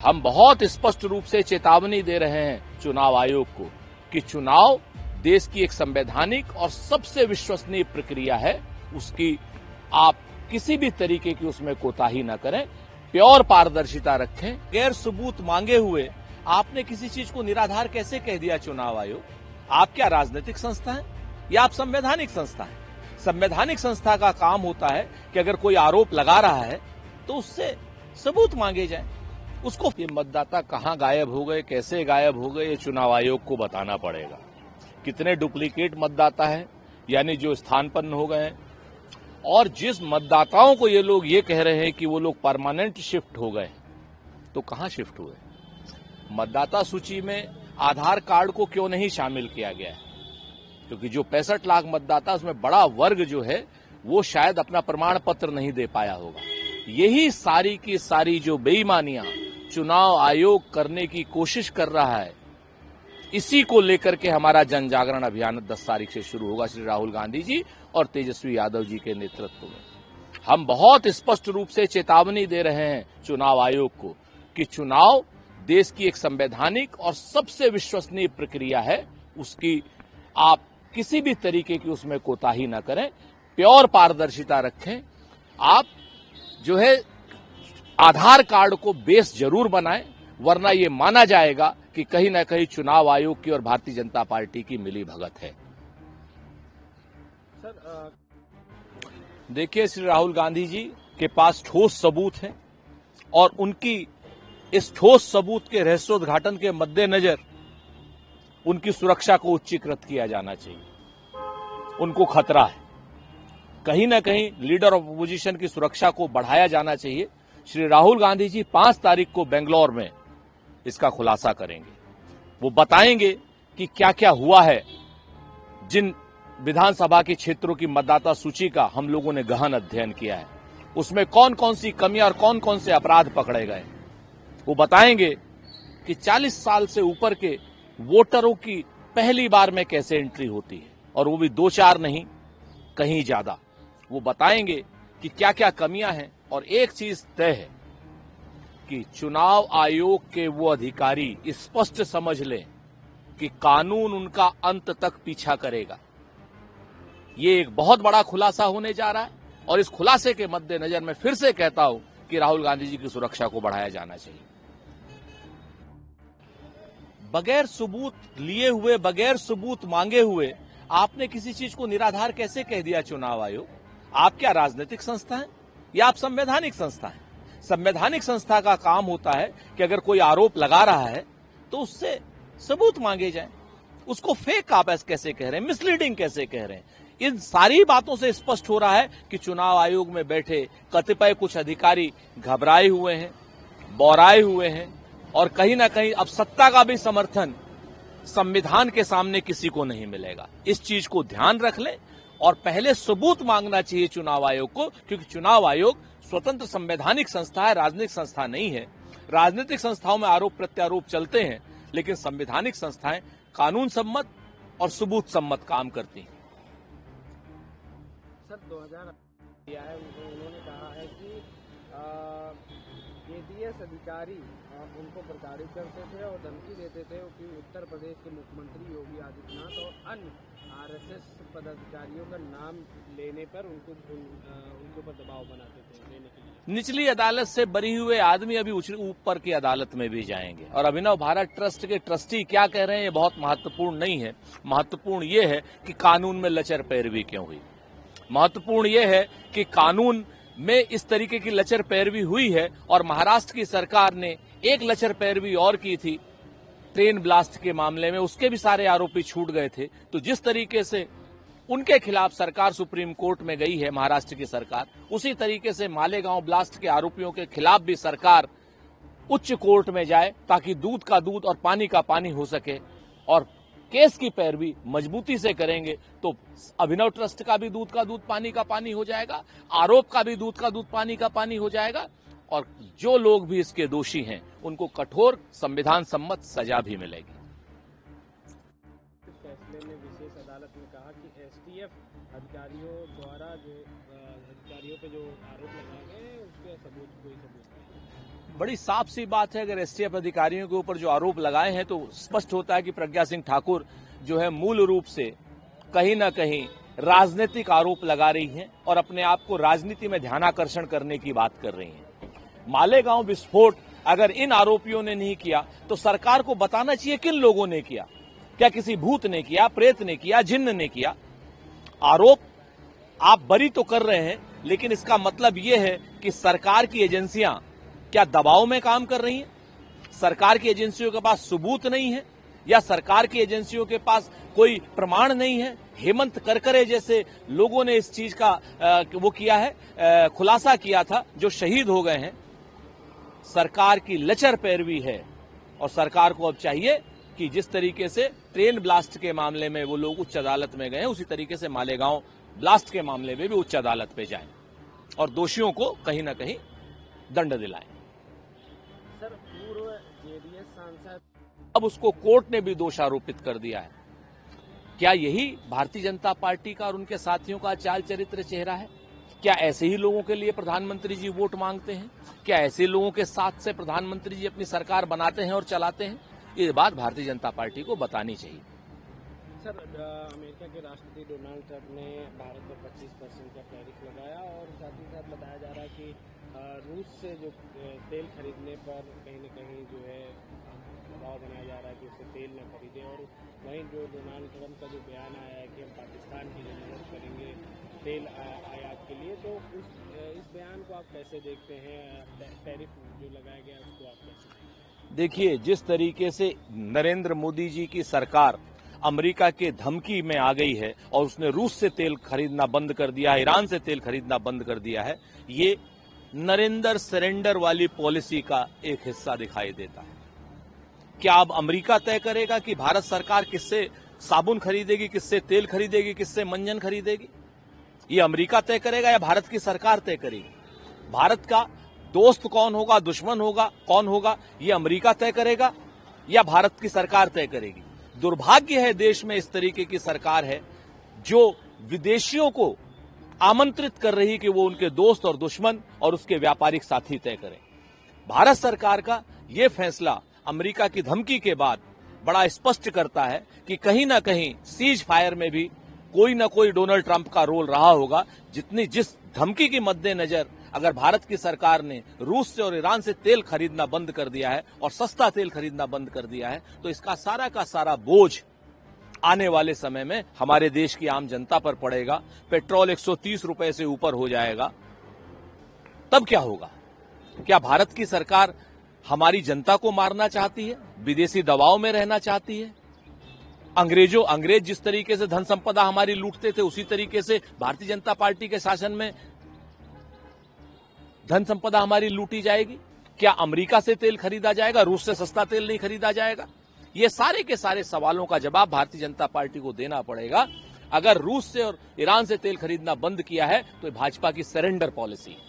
हम बहुत स्पष्ट रूप से चेतावनी दे रहे हैं चुनाव आयोग को कि चुनाव देश की एक संवैधानिक और सबसे विश्वसनीय प्रक्रिया है। उसकी आप किसी भी तरीके की उसमें कोताही न करें, प्योर पारदर्शिता रखें। गैर सबूत मांगे हुए आपने किसी चीज को निराधार कैसे कह दिया चुनाव आयोग? आप क्या राजनीतिक संस्था है या आप संवैधानिक संस्था है? संवैधानिक संस्था का काम होता है कि अगर कोई आरोप लगा रहा है तो उससे सबूत मांगे जाए। उसको ये मतदाता कहां गायब हो गए, कैसे गायब हो गए, ये चुनाव आयोग को बताना पड़ेगा। कितने डुप्लीकेट मतदाता है, यानी जो स्थानापन्न हो गए हैं, और जिस मतदाताओं को ये लोग ये कह रहे हैं कि वो लोग परमानेंट शिफ्ट हो गए, तो कहां शिफ्ट हुए? मतदाता सूची में आधार कार्ड को क्यों नहीं शामिल किया गया है? क्योंकि जो 65 लाख मतदाता, उसमें बड़ा वर्ग जो है वो शायद अपना प्रमाण पत्र नहीं दे पाया होगा। यही सारी की सारी जो बेईमानियां चुनाव आयोग करने की कोशिश कर रहा है, इसी को लेकर के हमारा जन जागरण अभियान 10 तारीख से शुरू होगा। श्री राहुल गांधी जी और तेजस्वी यादव जी के नेतृत्व में हम बहुत स्पष्ट रूप से चेतावनी दे रहे हैं चुनाव आयोग को कि चुनाव देश की एक संवैधानिक और सबसे विश्वसनीय प्रक्रिया है। उसकी आप किसी भी तरीके की उसमें कोताही न करें, प्योर पारदर्शिता रखें। आप जो है आधार कार्ड को बेस जरूर बनाएं, वरना ये माना जाएगा कि कहीं ना कहीं चुनाव आयोग की और भारतीय जनता पार्टी की मिली भगत है। देखिए, श्री राहुल गांधी जी के पास ठोस सबूत है और उनकी इस ठोस सबूत के रहस्योद्घाटन के मद्देनजर उनकी सुरक्षा को उच्चीकृत किया जाना चाहिए। उनको खतरा है, कहीं ना कहीं लीडर ऑफ अपोजिशन की सुरक्षा को बढ़ाया जाना चाहिए। श्री राहुल गांधी जी 5 तारीख को बेंगलोर में इसका खुलासा करेंगे। वो बताएंगे कि क्या क्या हुआ है। जिन विधानसभा के क्षेत्रों की मतदाता सूची का हम लोगों ने गहन अध्ययन किया है, उसमें कौन कौन सी कमियां और कौन कौन से अपराध पकड़े गए। वो बताएंगे कि 40 साल से ऊपर के वोटरों की पहली बार में कैसे एंट्री होती है, और वो भी 2-4 नहीं, कहीं ज्यादा। वो बताएंगे कि क्या क्या कमियां हैं। और एक चीज तय है कि चुनाव आयोग के वो अधिकारी स्पष्ट समझ लें कि कानून उनका अंत तक पीछा करेगा। ये एक बहुत बड़ा खुलासा होने जा रहा है, और इस खुलासे के मद्देनजर मैं फिर से कहता हूं कि राहुल गांधी जी की सुरक्षा को बढ़ाया जाना चाहिए। बगैर सबूत लिए हुए, बगैर सबूत मांगे हुए आपने किसी चीज को निराधार कैसे कह दिया चुनाव आयोग? आप क्या राजनीतिक संस्था है या आप संवैधानिक संस्था है? संवैधानिक संस्था का काम होता है कि अगर कोई आरोप लगा रहा है तो उससे सबूत मांगे जाए। उसको फेक आप ऐसे कैसे कह रहे हैं, मिसलीडिंग कैसे कह रहे हैं? इन सारी बातों से स्पष्ट हो रहा है कि चुनाव आयोग में बैठे कतिपय कुछ अधिकारी घबराए हुए हैं, बौराए हुए हैं, और कहीं ना कहीं अब सत्ता का भी समर्थन संविधान के सामने किसी को नहीं मिलेगा। इस चीज को ध्यान रख लें, और पहले सबूत मांगना चाहिए चुनाव आयोग को, क्योंकि चुनाव आयोग स्वतंत्र संवैधानिक संस्था है, राजनीतिक संस्था नहीं है। राजनीतिक संस्थाओं में आरोप प्रत्यारोप चलते हैं, लेकिन संवैधानिक संस्थाएं कानून सम्मत और सबूत सम्मत काम करती हैं। सर, 2000 दिया है, उन्होंने कहा है कि एटीएस अधिकारी उनको प्रताड़ित करते थे और धमकी देते थे कि उत्तर प्रदेश के मुख्यमंत्री योगी आदित्यनाथ और अन्य आरएसएस पदाधिकारियों का नाम लेने पर उनके ऊपर दबाव बनाते थे लेने के लिए। निचली अदालत से बरी हुए आदमी अभी ऊपर की अदालत में भी जाएंगे। और अभिनव भारत ट्रस्ट के ट्रस्टी क्या कह रहे हैं, ये बहुत महत्वपूर्ण नहीं है। महत्वपूर्ण ये है कि कानून में लचर पैरवी क्यों हुई। महत्वपूर्ण यह है कि कानून में इस तरीके की लचर पैरवी हुई है, और महाराष्ट्र की सरकार ने एक लचर पैरवी और की थी ट्रेन ब्लास्ट के मामले में, उसके भी सारे आरोपी छूट गए थे। तो जिस तरीके से उनके खिलाफ सरकार सुप्रीम कोर्ट में गई है, महाराष्ट्र की सरकार, उसी तरीके से मालेगांव ब्लास्ट के आरोपियों के खिलाफ भी सरकार उच्च कोर्ट में जाए, ताकि दूध का दूध और पानी का पानी हो सके। और केस की पैरवी मजबूती से करेंगे तो अभिनव ट्रस्ट का भी दूध का दूध पानी का पानी हो जाएगा, आरोप का भी दूध का दूध पानी का पानी हो जाएगा, और जो लोग भी इसके दोषी हैं उनको कठोर संविधान सम्मत सजा भी मिलेगी। फैसले में विशेष अदालत ने कहा कि एसटीएफ अधिकारियों द्वारा जो अधिकारियों पे जो आरोप लगाए गए उसके कोई सबूत नहीं। बड़ी साफ सी बात है, अगर एसटीएफ अधिकारियों के ऊपर जो आरोप लगाए हैं तो स्पष्ट होता है कि प्रज्ञा सिंह ठाकुर जो है मूल रूप से कहीं ना कहीं राजनीतिक आरोप लगा रही हैं और अपने आप को राजनीति में ध्यानाकर्षण करने की बात कर रही हैं। मालेगांव विस्फोट अगर इन आरोपियों ने नहीं किया तो सरकार को बताना चाहिए किन लोगों ने किया। क्या किसी भूत ने किया, प्रेत ने किया, जिन्न ने किया? आरोप आप बरी तो कर रहे हैं, लेकिन इसका मतलब यह है कि सरकार की एजेंसियां क्या दबाव में काम कर रही हैं? सरकार की एजेंसियों के पास सबूत नहीं है या सरकार की एजेंसियों के पास कोई प्रमाण नहीं है? हेमंत करकरे जैसे लोगों ने इस चीज का वो किया है, खुलासा किया था, जो शहीद हो गए हैं। सरकार की लचर पैरवी है और सरकार को अब चाहिए कि जिस तरीके से ट्रेन ब्लास्ट के मामले में वो लोग उच्च अदालत में गए, उसी तरीके से मालेगांव ब्लास्ट के मामले में भी उच्च अदालत पे जाएं और दोषियों को कहीं ना कहीं दंड दिलाएं। सर, पूर्व जेडीएस सांसद अब उसको कोर्ट ने भी दोष आरोपित कर दिया है। क्या यही भारतीय जनता पार्टी का और उनके साथियों का चाल चरित्र चेहरा है? क्या ऐसे ही लोगों के लिए प्रधानमंत्री जी वोट मांगते हैं? क्या ऐसे लोगों के साथ से प्रधानमंत्री जी अपनी सरकार बनाते हैं और चलाते हैं? ये बात भारतीय जनता पार्टी को बतानी चाहिए। सर, अमेरिका के राष्ट्रपति डोनाल्ड ट्रंप ने भारत पर 25% का टैरिफ लगाया और साथ ही साथ बताया जा रहा है कि रूस से जो तेल खरीदने पर कहीं न कहीं जो है दबाव बनाया जा रहा है कि उससे तेल न खरीदे। और वहीं जो डोनाल्ड ट्रंप का जो बयान आया है कि हम पाकिस्तान की मदद करेंगे तेल आयात के लिए, तो इस बयान को आप कैसे देखते हैं? टैरिफ जो लगाया गया उसको आप कैसे देखते हैं? देखिए, जिस तरीके से नरेंद्र मोदी जी की सरकार अमेरिका के धमकी में आ गई है और उसने रूस से तेल खरीदना बंद कर दिया है, ईरान से तेल खरीदना बंद कर दिया है, ये नरेंद्र सरेंडर वाली पॉलिसी का एक हिस्सा दिखाई देता है। क्या अब अमेरिका तय करेगा कि भारत सरकार किससे साबुन खरीदेगी, किससे तेल खरीदेगी, किससे मंजन खरीदेगी? ये अमेरिका तय करेगा या भारत की सरकार तय करेगी? भारत का दोस्त कौन होगा, दुश्मन होगा, कौन होगा, ये अमेरिका तय करेगा या भारत की सरकार तय करेगी? दुर्भाग्य है देश में इस तरीके की सरकार है जो विदेशियों को आमंत्रित कर रही कि वो उनके दोस्त और दुश्मन और उसके व्यापारिक साथी तय करें। भारत सरकार का ये फैसला अमेरिका की धमकी के बाद बड़ा स्पष्ट करता है कि कहीं ना कहीं सीज फायर में भी कोई ना कोई डोनाल्ड ट्रंप का रोल रहा होगा। जिस धमकी के मद्देनजर अगर भारत की सरकार ने रूस से और ईरान से तेल खरीदना बंद कर दिया है और सस्ता तेल खरीदना बंद कर दिया है, तो इसका सारा का सारा बोझ आने वाले समय में हमारे देश की आम जनता पर पड़ेगा। पेट्रोल 130 रुपए से ऊपर हो जाएगा, तब क्या होगा? क्या भारत की सरकार हमारी जनता को मारना चाहती है? विदेशी दबाव में रहना चाहती है? अंग्रेज जिस तरीके से धन संपदा हमारी लूटते थे, उसी तरीके से भारतीय जनता पार्टी के शासन में धन संपदा हमारी लूटी जाएगी? क्या अमेरिका से तेल खरीदा जाएगा, रूस से सस्ता तेल नहीं खरीदा जाएगा? ये सारे के सारे सवालों का जवाब भारतीय जनता पार्टी को देना पड़ेगा। अगर रूस से और ईरान से तेल खरीदना बंद किया है तो भाजपा की सरेंडर पॉलिसी है।